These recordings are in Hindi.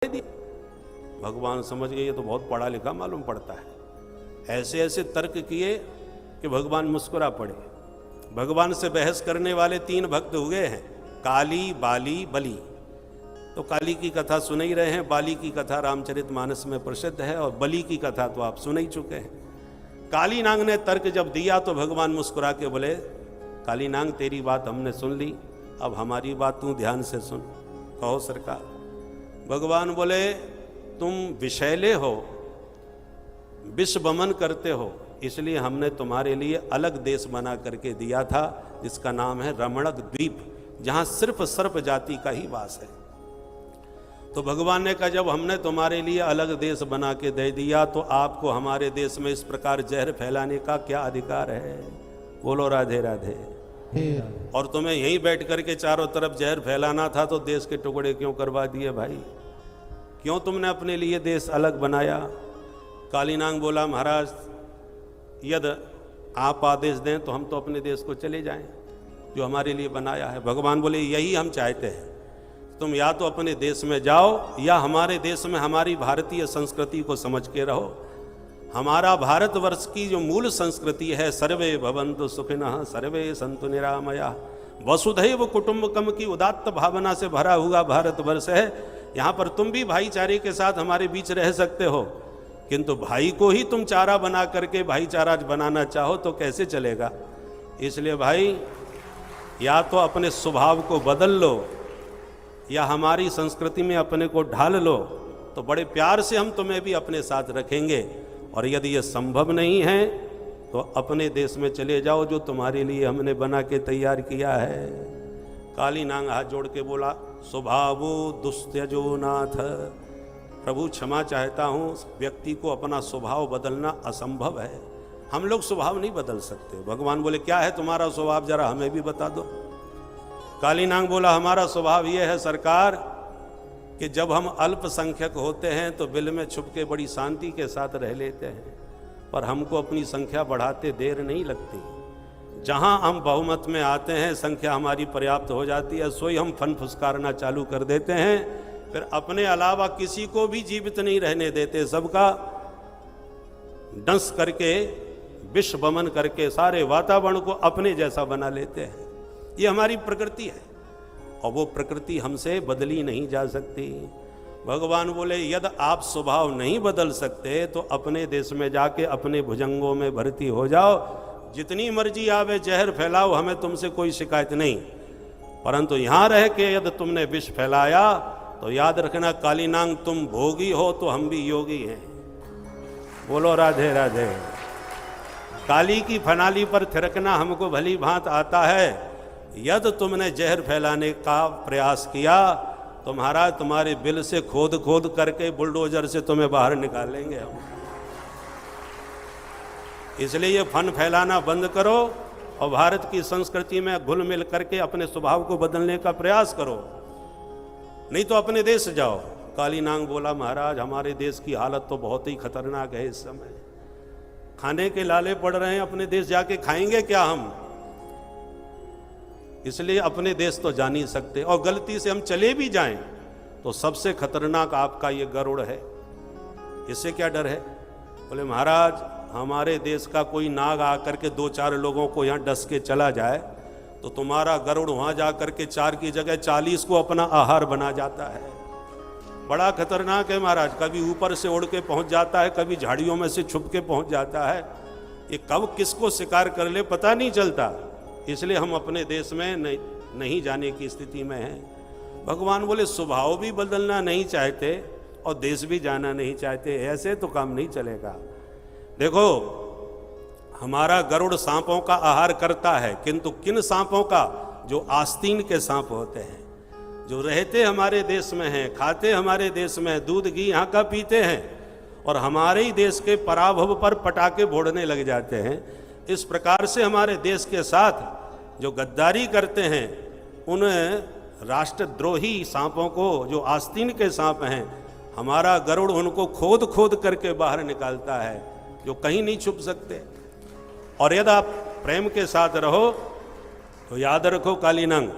भगवान समझ गए ये तो बहुत पढ़ा लिखा मालूम पड़ता है। ऐसे ऐसे तर्क किए कि भगवान मुस्कुरा पड़े। भगवान से बहस करने वाले 3 भक्त हुए हैं, काली, बाली, बली। तो काली की कथा सुन ही रहे हैं, बाली की कथा रामचरितमानस में प्रसिद्ध है और बली की कथा तो आप सुन ही चुके हैं। काली नांग ने तर्क जब दिया तो भगवान मुस्कुरा के बोले, काली नांग तेरी बात हमने सुन ली, अब हमारी बात तू ध्यान से सुन। कहो सरकार। भगवान बोले, तुम विषैले हो, विष बमन करते हो, इसलिए हमने तुम्हारे लिए अलग देश बना करके दिया था जिसका नाम है रमणक द्वीप, जहां सिर्फ सर्प जाति का ही वास है। तो भगवान ने कहा जब हमने तुम्हारे लिए अलग देश बना के दे दिया तो आपको हमारे देश में इस प्रकार जहर फैलाने का क्या अधिकार है? बोलो राधे राधे। और तुम्हें यहीं बैठ करके चारों तरफ जहर फैलाना था तो देश के टुकड़े क्यों करवा दिए भाई? क्यों तुमने अपने लिए देश अलग बनाया? कालीनांग बोला, महाराज यदि आप आदेश दें तो हम तो अपने देश को चले जाएं जो हमारे लिए बनाया है। भगवान बोले, यही हम चाहते हैं, तुम या तो अपने देश में जाओ या हमारे देश में हमारी भारतीय संस्कृति को समझ के रहो। हमारा भारतवर्ष की जो मूल संस्कृति है, सर्वे भवन्तु सुखिनः सर्वे सन्तु निरामया, वसुधैव कुटुम्बकम की उदात्त भावना से भरा हुआ भारतवर्ष है। यहाँ पर तुम भी भाईचारे के साथ हमारे बीच रह सकते हो, किंतु भाई को ही तुम चारा बना करके भाईचारा बनाना चाहो तो कैसे चलेगा? इसलिए भाई या तो अपने स्वभाव को बदल लो या हमारी संस्कृति में अपने को ढाल लो, तो बड़े प्यार से हम तुम्हें भी अपने साथ रखेंगे। और यदि ये संभव नहीं है तो अपने देश में चले जाओ जो तुम्हारे लिए हमने बना के तैयार किया है। काली नांग हाथ जोड़ के बोला, स्वभावो दुस्त्यजो नाथ, प्रभु क्षमा चाहता हूँ, व्यक्ति को अपना स्वभाव बदलना असंभव है, हम लोग स्वभाव नहीं बदल सकते। भगवान बोले, क्या है तुम्हारा स्वभाव, जरा हमें भी बता दो। काली नांग बोला, हमारा स्वभाव ये है सरकार कि जब हम अल्पसंख्यक होते हैं तो बिल में छुप के बड़ी शांति के साथ रह लेते हैं, पर हमको अपनी संख्या बढ़ाते देर नहीं लगती। जहां हम बहुमत में आते हैं, संख्या हमारी पर्याप्त हो जाती है, सोई हम फन फुसकारना चालू कर देते हैं, फिर अपने अलावा किसी को भी जीवित नहीं रहने देते, सबका डंस करके विष बमन करके सारे वातावरण को अपने जैसा बना लेते हैं। ये हमारी प्रकृति है और वो प्रकृति हमसे बदली नहीं जा सकती। भगवान बोले, यदि आप स्वभाव नहीं बदल सकते तो अपने देश में जाके अपने भुजंगों में भर्ती हो जाओ, जितनी मर्जी आवे जहर फैलाओ, हमें तुमसे कोई शिकायत नहीं। परंतु यहां रह के यदि तुमने विष फैलाया तो याद रखना काली नांग, तुम भोगी हो तो हम भी योगी हैं। बोलो राधे राधे। काली की फनाली पर थिरकना हमको भली भांत आता है, यदि तुमने जहर फैलाने का प्रयास किया तो महाराज तुम्हारे बिल से खोद खोद करके बुलडोजर से तुम्हें बाहर निकालेंगे हम। इसलिए ये फन फैलाना बंद करो और भारत की संस्कृति में घुल मिल करके अपने स्वभाव को बदलने का प्रयास करो, नहीं तो अपने देश जाओ। काली नांग बोला, महाराज हमारे देश की हालत तो बहुत ही खतरनाक है इस समय, खाने के लाले पड़ रहे हैं, अपने देश जाके खाएंगे क्या हम? इसलिए अपने देश तो जा नहीं सकते, और गलती से हम चले भी जाएं तो सबसे खतरनाक आपका ये गरुड़ है, इससे क्या डर है? बोले, महाराज हमारे देश का कोई नाग आकर के 2-4 लोगों को यहाँ डस के चला जाए तो तुम्हारा गरुड़ वहाँ जा करके 4 की जगह 40 को अपना आहार बना जाता है। बड़ा खतरनाक है महाराज, कभी ऊपर से उड़ के पहुँच जाता है, कभी झाड़ियों में से छुप के पहुँच जाता है, ये कब किसको शिकार कर ले पता नहीं चलता। इसलिए हम अपने देश में नहीं जाने की स्थिति में हैं। भगवान बोले, स्वभाव भी बदलना नहीं चाहते और देश भी जाना नहीं चाहते, ऐसे तो काम नहीं चलेगा। देखो हमारा गरुड़ सांपों का आहार करता है, किंतु किन सांपों का? जो आस्तीन के सांप होते हैं, जो रहते हमारे देश में हैं, खाते हमारे देश में, दूध घी यहाँ का पीते हैं और हमारे ही देश के पराभव पर पटाखे फोड़ने लग जाते हैं। इस प्रकार से हमारे देश के साथ जो गद्दारी करते हैं, उन राष्ट्रद्रोही सांपों को, जो आस्तीन के सांप हैं, हमारा गरुड़ उनको खोद खोद करके बाहर निकालता है, जो कहीं नहीं छुप सकते। और यदि आप प्रेम के साथ रहो तो याद रखो काली नांग,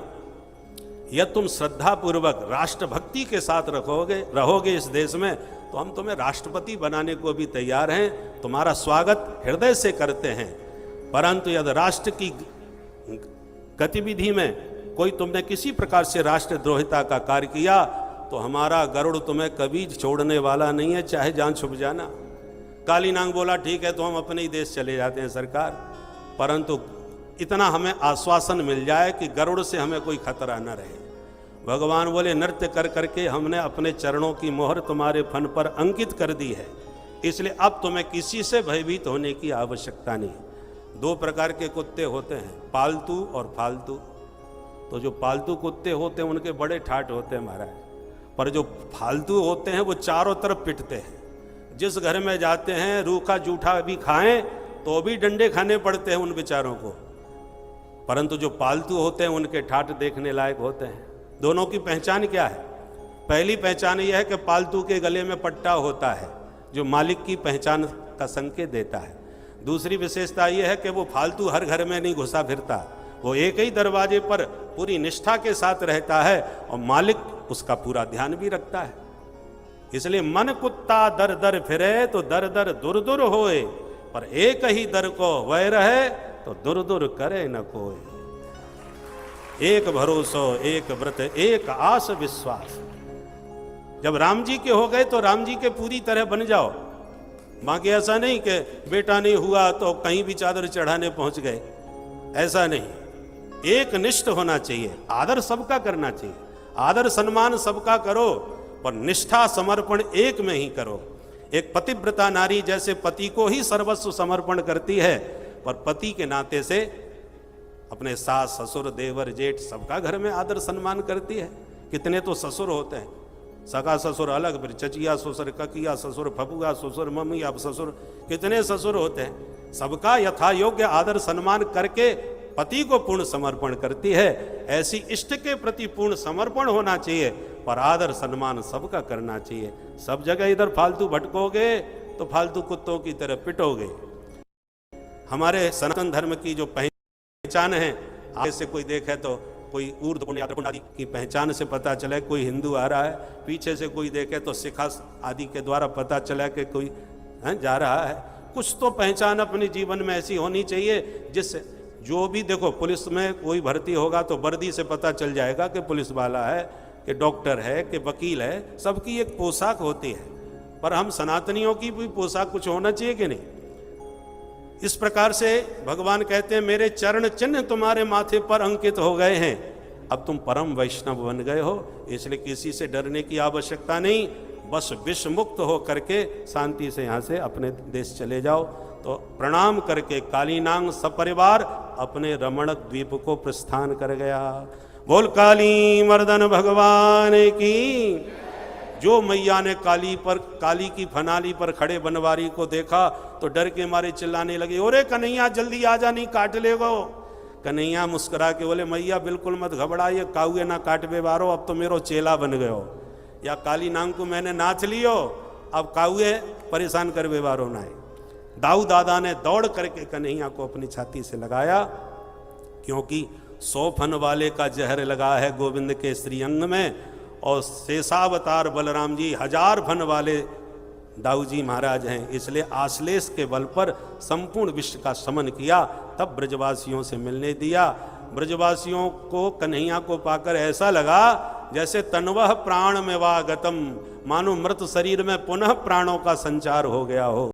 यदि तुम श्रद्धा पूर्वक राष्ट्रभक्ति के साथ रहोगे इस देश में, तो हम तुम्हें राष्ट्रपति बनाने को भी तैयार हैं, तुम्हारा स्वागत हृदय से करते हैं। परंतु यदि राष्ट्र की गतिविधि में कोई तुमने किसी प्रकार से राष्ट्रद्रोहिता का कार्य किया, तो हमारा गरुड़ तुम्हें कभी छोड़ने वाला नहीं है, चाहे जान छुप जाना। काली नांग बोला ठीक है, तो हम अपने ही देश चले जाते हैं सरकार, परंतु इतना हमें आश्वासन मिल जाए कि गरुड़ से हमें कोई खतरा न रहे। भगवान बोले नृत्य कर करके हमने अपने चरणों की मोहर तुम्हारे फन पर अंकित कर दी है, इसलिए अब तुम्हें किसी से भयभीत होने की आवश्यकता नहीं। दो प्रकार के कुत्ते होते हैं, पालतू और फालतू। तो जो पालतू कुत्ते होते हैं उनके बड़े ठाठ होते हैं महाराज, पर जो फालतू होते हैं वो चारों तरफ पिटते हैं। जिस घर में जाते हैं रूखा जूठा भी खाएं तो भी डंडे खाने पड़ते हैं उन बेचारों को, परंतु जो पालतू होते हैं उनके ठाठ देखने लायक होते हैं। दोनों की पहचान क्या है? पहली पहचान यह है कि पालतू के गले में पट्टा होता है जो मालिक की पहचान का संकेत देता है। दूसरी विशेषता यह है कि वो फालतू हर घर में नहीं घुसा फिरता, वो एक ही दरवाजे पर पूरी निष्ठा के साथ रहता है और मालिक उसका पूरा ध्यान भी रखता है। इसलिए मन कुत्ता दर दर फिरे तो दर दर दुर दुर होए, पर एक ही दर को वह रहे तो दुर दुर करे न कोई। एक भरोसो एक व्रत एक आस विश्वास। जब राम जी के हो गए तो राम जी के पूरी तरह बन जाओ। बाकी ऐसा नहीं कि बेटा नहीं हुआ तो कहीं भी चादर चढ़ाने पहुंच गए, ऐसा नहीं। एक निष्ठ होना चाहिए, आदर सबका करना चाहिए, आदर सम्मान सबका करो, पर निष्ठा समर्पण एक में ही करो। एक पतिव्रता नारी जैसे पति को ही सर्वस्व समर्पण करती है, पर पति के नाते से अपने सास ससुर देवर जेठ सबका घर में आदर सम्मान करती है। कितने तो ससुर होते हैं, सगा ससुर अलग, फिर चचिया ससुर, ककिया ससुर, फपुआ ससुर, मम्मी अब ससुर, कितने ससुर होते हैं। सबका यथा योग्य आदर सम्मान करके पति को पूर्ण समर्पण करती है। ऐसी इष्ट के प्रति पूर्ण समर्पण होना चाहिए, पर आदर सम्मान सबका करना चाहिए। सब जगह इधर फालतू भटकोगे तो फालतू कुत्तों की तरह पिटोगे। हमारे सनातन धर्म की जो पहचान है, आगे से कोई देखे तो कोई ऊर्ध्व पुण्य आदि की पहचान से पता चले कोई हिंदू आ रहा है, पीछे से कोई देखे तो सिखा आदि के द्वारा पता चला कि कोई जा रहा है। कुछ तो पहचान अपने जीवन में ऐसी होनी चाहिए जिससे जो भी देखो, पुलिस में कोई भर्ती होगा तो वर्दी से पता चल जाएगा कि पुलिस वाला है, कि डॉक्टर है, कि वकील है। सबकी एक पोशाक होती है, पर हम सनातनियों की भी पोशाक कुछ होना चाहिए कि नहीं। इस प्रकार से भगवान कहते हैं मेरे चरण चिन्ह तुम्हारे माथे पर अंकित हो गए हैं, अब तुम परम वैष्णव बन गए हो, इसलिए किसी से डरने की आवश्यकता नहीं। बस विष मुक्त हो करके शांति से यहाँ से अपने देश चले जाओ। तो प्रणाम करके काली नांग सपरिवार अपने रमणक द्वीप को प्रस्थान कर गया। बोल काली मर्दन भगवान की। जो मैया ने काली की फनाली पर खड़े बनवारी को देखा तो डर के मारे चिल्लाने लगे, ओरे कन्हैया जल्दी आ जा, नहीं काट लेगो। कन्हैया मुस्कुरा के बोले मैया बिल्कुल मत घबराइए, काउए ना काटबे बारो, अब तो मेरो चेला बन गयो। या काली नांग को मैंने नाच लियो, अब काउए परेशान करबे बारो ना है। दाऊ दादा ने दौड़ करके कन्हैया को अपनी छाती से लगाया, क्योंकि 100 फन वाले का जहर लगा है गोविंद के श्रीअंग में, और शेषावतार बलराम जी 1000 फन वाले दाऊ जी महाराज हैं। इसलिए आश्लेष के बल पर संपूर्ण विश्व का समन किया, तब ब्रजवासियों से मिलने दिया। ब्रजवासियों को कन्हैया को पाकर ऐसा लगा जैसे तन्वह प्राण में वागतम, मानो मृत शरीर में पुनः प्राणों का संचार हो गया हो।